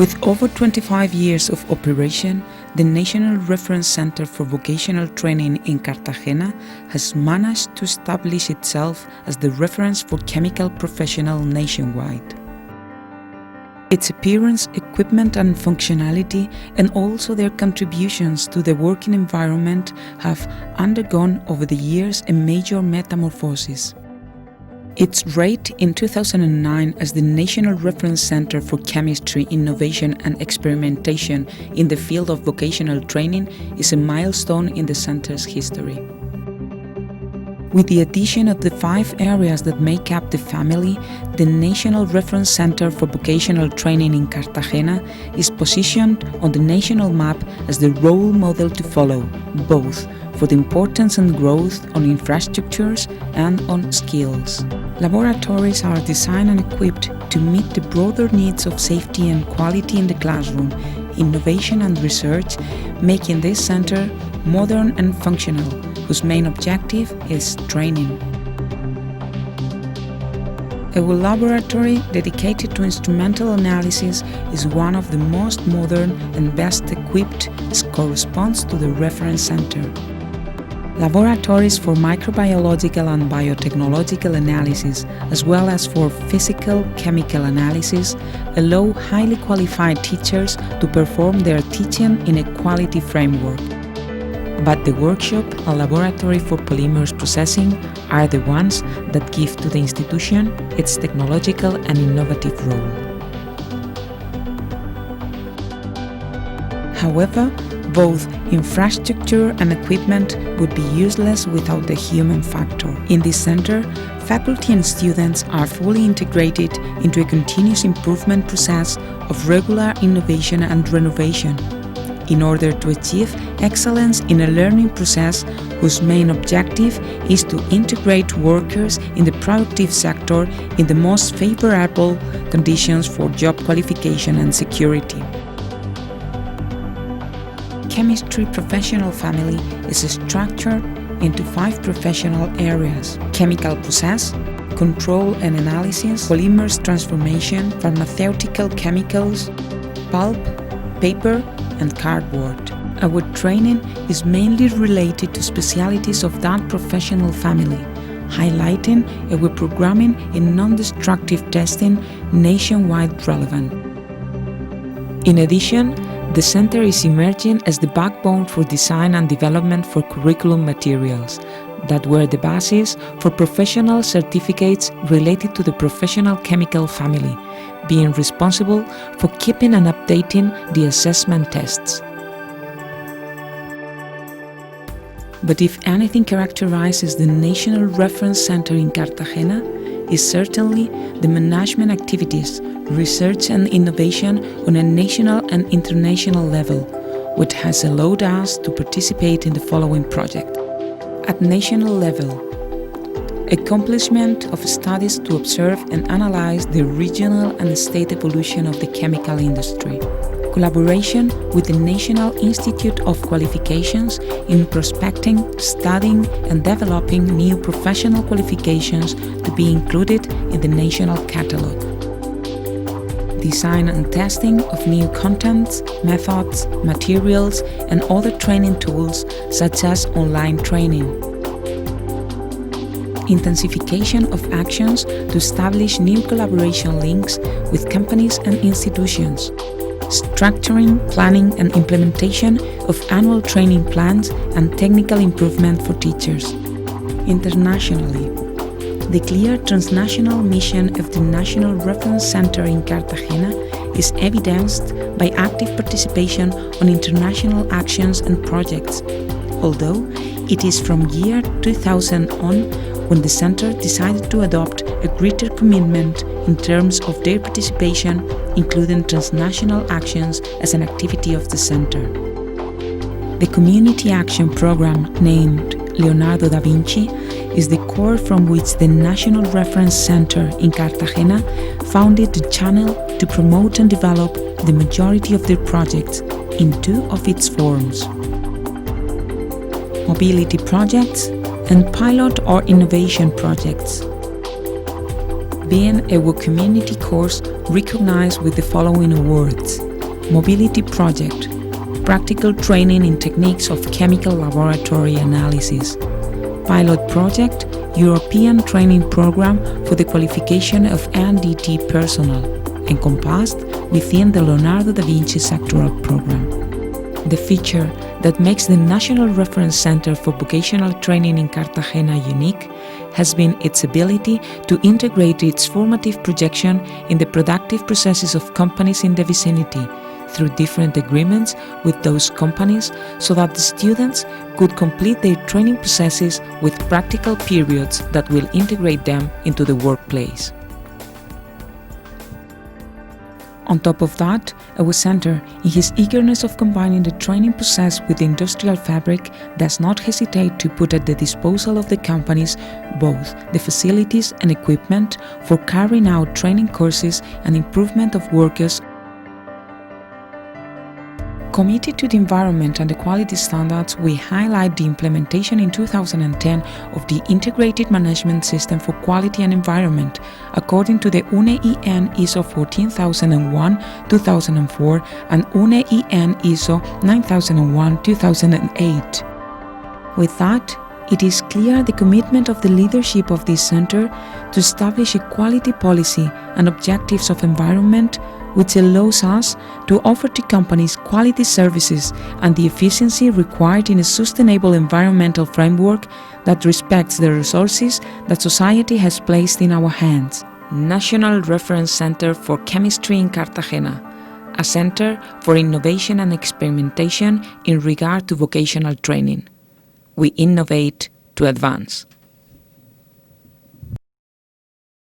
With over 25 years of operation, the National Reference Center for Vocational Training in Cartagena has managed to establish itself as the reference for chemical professionals nationwide. Its appearance, equipment and functionality, and also their contributions to the working environment have undergone over the years a major metamorphosis. Its rate in 2009 as the National Reference Center for Chemistry, Innovation and Experimentation in the field of vocational training is a milestone in the center's history. With the addition of the 5 areas that make up the family, the National Reference Center for Vocational Training in Cartagena is positioned on the national map as the role model to follow, both for the importance and growth on infrastructures and on skills. Laboratories are designed and equipped to meet the broader needs of safety and quality in the classroom, innovation and research, making this center modern and functional, whose main objective is training. Our laboratory dedicated to instrumental analysis is one of the most modern and best equipped as corresponds to the reference center. Laboratories for microbiological and biotechnological analysis, as well as for physical chemical analysis, allow highly qualified teachers to perform their teaching in a quality framework. But the workshop and laboratory for polymers processing are the ones that give to the institution its technological and innovative role. However, both infrastructure and equipment would be useless without the human factor. In this center, faculty and students are fully integrated into a continuous improvement process of regular innovation and renovation, in order to achieve excellence in a learning process whose main objective is to integrate workers in the productive sector in the most favorable conditions for job qualification and security. Chemistry professional family is structured into 5 professional areas: chemical process, control and analysis, polymers transformation, pharmaceutical chemicals, pulp, paper, and cardboard. Our training is mainly related to specialties of that professional family, highlighting our programming in non-destructive testing nationwide relevant. In addition, the center is emerging as the backbone for design and development for curriculum materials that were the basis for professional certificates related to the professional chemical family, being responsible for keeping and updating the assessment tests. But if anything characterizes the National Reference Center in Cartagena, is certainly the management activities, research and innovation on a national and international level, which has allowed us to participate in the following project. At national level, accomplishment of studies to observe and analyze the regional and state evolution of the chemical industry. Collaboration with the National Institute of Qualifications in prospecting, studying and developing new professional qualifications to be included in the national catalogue. Design and testing of new contents, methods, materials and other training tools such as online training. Intensification of actions to establish new collaboration links with companies and institutions. Structuring, planning and implementation of annual training plans and technical improvement for teachers. Internationally, the clear transnational mission of the National Reference Center in Cartagena is evidenced by active participation on international actions and projects, although it is from year 2000 on when the center decided to adopt a greater commitment in terms of their participation, including transnational actions as an activity of the center. The Community Action Program, named Leonardo da Vinci, is the core from which the National Reference Center in Cartagena founded the channel to promote and develop the majority of their projects in 2 of its forms: mobility projects and pilot or innovation projects, being our community course recognized with the following awards: Mobility Project, practical training in techniques of chemical laboratory analysis. Pilot Project, European training program for the qualification of NDT personnel, encompassed within the Leonardo da Vinci sectoral program. The feature that makes the National Reference Center for Vocational Training in Cartagena unique has been its ability to integrate its formative projection in the productive processes of companies in the vicinity through different agreements with those companies so that the students could complete their training processes with practical periods that will integrate them into the workplace. On top of that, our center, in his eagerness of combining the training process with the industrial fabric, does not hesitate to put at the disposal of the companies both the facilities and equipment for carrying out training courses and improvement of workers. Committed to the environment and the quality standards, we highlight the implementation in 2010 of the Integrated Management System for Quality and Environment, according to the UNE-IN ISO 14001-2004 and UNE-IN ISO 9001-2008. With that, it is clear the commitment of the leadership of this center to establish a quality policy and objectives of environment, which allows us to offer to companies quality services and the efficiency required in a sustainable environmental framework that respects the resources that society has placed in our hands. National Reference Center for Chemistry in Cartagena, a center for innovation and experimentation in regard to vocational training. We innovate to advance.